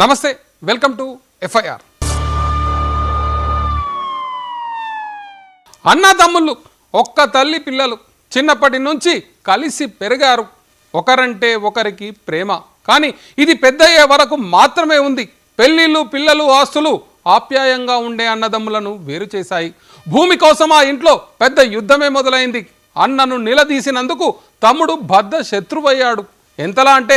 నమస్తే, welcome to FIR. అన్నదమ్ముళ్ళు, ఒక్క తల్లి పిల్లలు, చిన్నప్పటి నుంచి కలిసి పెరిగారు. ఒకరంటే ఒకరికి ప్రేమ. కానీ ఇది పెద్దయ్యే వరకు మాత్రమే ఉంది. పెళ్ళిళ్ళు, పిల్లలు, ఆస్తులు ఆప్యాయంగా ఉండే అన్నదమ్ములను వేరు చేశాయి. భూమి కోసం ఆ ఇంట్లో పెద్ద యుద్ధమే మొదలైంది. అన్నను నిలదీసినందుకు తమ్ముడు బద్ధ శత్రువయ్యాడు. ఎంతలా అంటే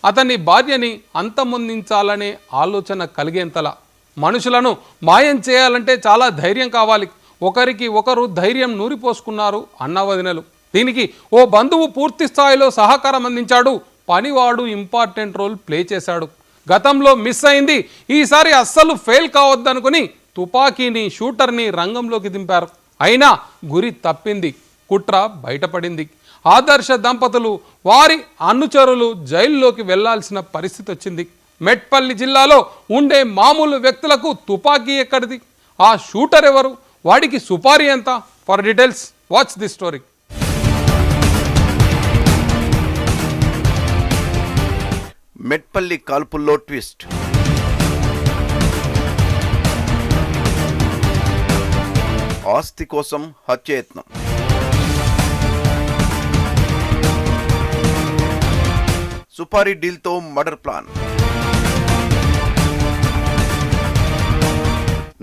అతన్ని భార్యని అంతమొందించాలనే ఆలోచన కలిగేంతలా. మనుషులను మాయం చేయాలంటే చాలా ధైర్యం కావాలి. ఒకరికి ఒకరు ధైర్యం నూరిపోసుకున్నారు అన్నవదినలు. దీనికి ఓ బంధువు పూర్తి స్థాయిలో సహకారం అందించాడు. పనివాడు ఇంపార్టెంట్ రోల్ ప్లే చేశాడు. గతంలో మిస్ అయింది, ఈసారి అస్సలు ఫెయిల్ కావద్దనుకుని తుపాకీని, షూటర్ని రంగంలోకి దింపారు. అయినా గురి తప్పింది, కుట్ర బయటపడింది. ఆదర్శ దంపతులు, వారి అనుచరులు జైల్లోకి వెళ్లాల్సిన పరిస్థితి వచ్చింది. మెట్పల్లి జిల్లాలో ఉండే మామూలు వ్యక్తులకు తుపాకీ ఎక్కడిది? ఆ షూటర్ ఎవరు? వాడికి సుపారీ ఎంత? For details watch the story. Metpalli కాల్పుల్లో ట్విస్ట్. ఆస్తి కోసం హత్యయత్నం. సుపారీ డీల్తో మర్డర్ ప్లాన్.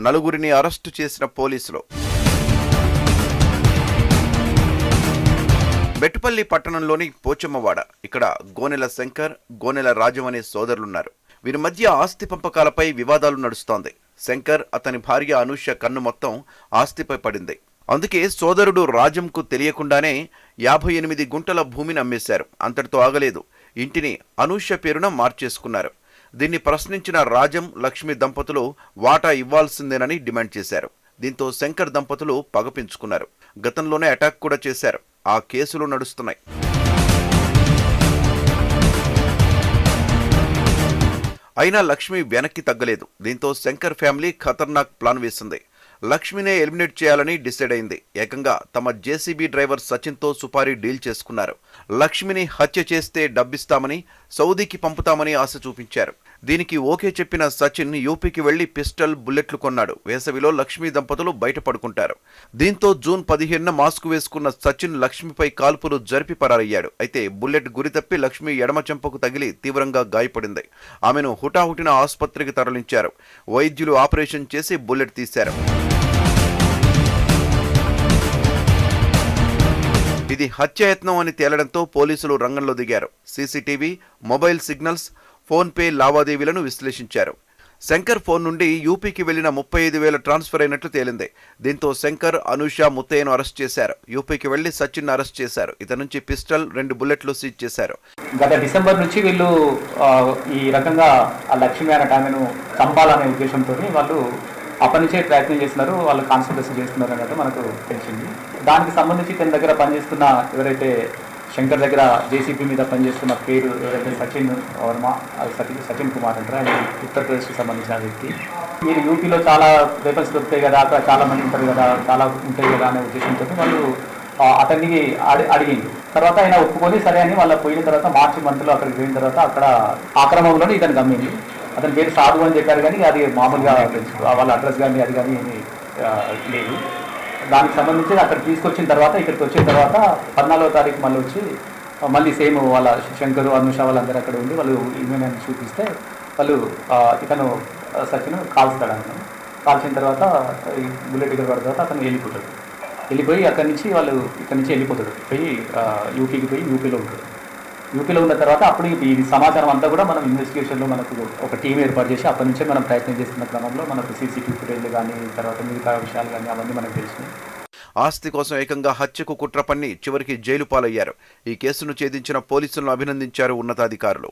నలుగురిని అరెస్టు చేసిన పోలీసులు. మెట్పల్లి పట్టణంలోని పోచమ్మవాడ. ఇక్కడ గోనెల శంకర్, గోనెల రాజం అనే సోదరులున్నారు. వీరి మధ్య ఆస్తి పంపకాలపై వివాదాలు నడుస్తోంది. శంకర్, అతని భార్య అనూష కన్ను మొత్తం ఆస్తిపై పడింది. అందుకే సోదరుడు రాజంకు తెలియకుండానే 58 గుంటల భూమిని అమ్మేశారు. అంతటితో ఆగలేదు, ఇంటిని అనూష పేరున మార్చేసుకున్నారు. దీన్ని ప్రశ్నించిన రాజం, లక్ష్మి దంపతులు వాటా ఇవ్వాల్సిందేనని డిమాండ్ చేశారు. దీంతో శంకర్ దంపతులు పగపించుకున్నారు. గతంలోనే అటాక్ కూడా చేశారు. ఆ కేసులు నడుస్తున్నాయి. అయినా లక్ష్మి వెనక్కి తగ్గలేదు. దీంతో శంకర్ ఫ్యామిలీ ఖతర్నాక్ ప్లాన్ వేసింది. లక్ష్మినే ఎలిమినేట్ చేయాలని డిసైడ్ అయింది. ఏకంగా తమ జేసీబీ డ్రైవర్ సచిన్తో సుపారీ డీల్ చేసుకున్నారు. లక్ష్మిని హత్య చేస్తే డబ్బిస్తామని, సౌదీకి పంపుతామని ఆశ చూపించారు. దీనికి ఓకే చెప్పిన సచిన్ యూపీకి వెళ్లి పిస్టల్, బుల్లెట్లు కొన్నాడు. వేసవిలో లక్ష్మీ దంపతులు బయట పడుకుంటారు. దీంతో జూన్ 15న మాస్క్ వేసుకున్న సచిన్ లక్ష్మిపై కాల్పులు జరిపి పరారయ్యాడు. అయితే బుల్లెట్ గురి తప్పి లక్ష్మి ఎడమ చెంపకు తగిలి తీవ్రంగా గాయపడింది. ఆమెను హుటాహుటిన ఆసుపత్రికి తరలించారు. వైద్యులు ఆపరేషన్ చేసి బుల్లెట్ తీశారు. ఇది హత్యాయత్నం అని తేలడంతో పోలీసులు రంగంలో దిగారు. సీసీటీవీ, మొబైల్ సిగ్నల్స్, ఫోన్పే లావాదేవీలను విశ్లేషించారు. శంకర్ ఫోన్ నుండి యూపీకి వెళ్లిన 35,000 ట్రాన్స్ఫర్ అయినట్లు తేలింది. దీంతో శంకర్, అనూష, ముత్తయ్యను అరెస్ట్ చేశారు. యూపీకి వెళ్లి సచిన్ అరెస్ట్ చేశారు. ఇతని నుంచి పిస్టల్, 2 బుల్లెట్లు సీజ్ చేశారు. గత డిసెంబర్ నుంచి వీళ్ళు ఈ రకంగా ఆ లక్ష్మి అనే ఆమెను చంపాలనే ఉద్దేశంతో వాళ్ళు అప్పటి నుంచే ప్రయత్నం చేస్తున్నారు. వాళ్ళు కాన్సన్ట్రేషన్ చేస్తున్నారు అన్నట్టు మనకు తెలిసింది. దానికి సంబంధించి తన దగ్గర పనిచేస్తున్న ఎవరైతే శంకర్ దగ్గర జేసీబీ మీద పనిచేస్తున్న పేరు ఎవరైతే సచిన్ వర్మ, సచిన్ కుమార్ అంటారు. ఆయన ఉత్తరప్రదేశ్కి సంబంధించిన వ్యక్తి. మీరు యూపీలో చాలా వెపన్స్ దొరుకుతాయి కదా, అక్కడ చాలా మంది ఉంటారు కదా, చాలా ఉంటాయి కదా అనే ఉద్దేశంతో వాళ్ళు అతన్ని అడిగింది. తర్వాత ఆయన ఒప్పుకొని సరే అని వాళ్ళ పోయిన తర్వాత మార్చి మంత్లో అక్కడికి పోయిన తర్వాత అక్కడ ఆక్రమంలోనే ఇతను గమ్మింది. అతని పేరు సాధు అని చెప్పారు, కానీ అది మామూలుగా వాళ్ళ అడ్రస్ కానీ అది కానీ ఏమీ లేదు. దానికి సంబంధించి అక్కడ తీసుకొచ్చిన తర్వాత ఇక్కడికి వచ్చిన తర్వాత 14వ తారీఖు మళ్ళీ వచ్చి మళ్ళీ సేమ్ వాళ్ళ శంకరు, అనూష వాళ్ళందరూ అక్కడ ఉండి వాళ్ళు ఈమెయిల్ చూపిస్తే వాళ్ళు ఇతను సచిన్ కాల్స్తాడు. అతను కాల్చిన తర్వాత ఈ బుల్లెట్ దగ్గర పడిన తర్వాత అతను వెళ్ళిపోయి అక్కడి నుంచి వెళ్ళిపోతాడు. పోయి యూపీకి పోయి యూపీలో ఉంటాడు. యూపీలో ఉన్న తర్వాత అప్పుడు ఈ సమాచారం అంతా కూడా మనం ఇన్వెస్టిగేషన్లో మనకు ఒక టీం ఏర్పాటు చేసి అప్పటి నుంచే మనం ప్రయత్నం చేస్తున్న క్రమంలో మనకు సీసీటీవీ ఫుటేజ్ కానీ తర్వాత మిగతా విషయాలు కానీ అవన్నీ మనకు తెలిసినాయి. ఆస్తి కోసం ఏకంగా హత్యకు కుట్ర పన్ని చివరికి జైలు పాలయ్యారు. ఈ కేసును ఛేదించిన పోలీసులను అభినందించారు ఉన్నతాధికారులు.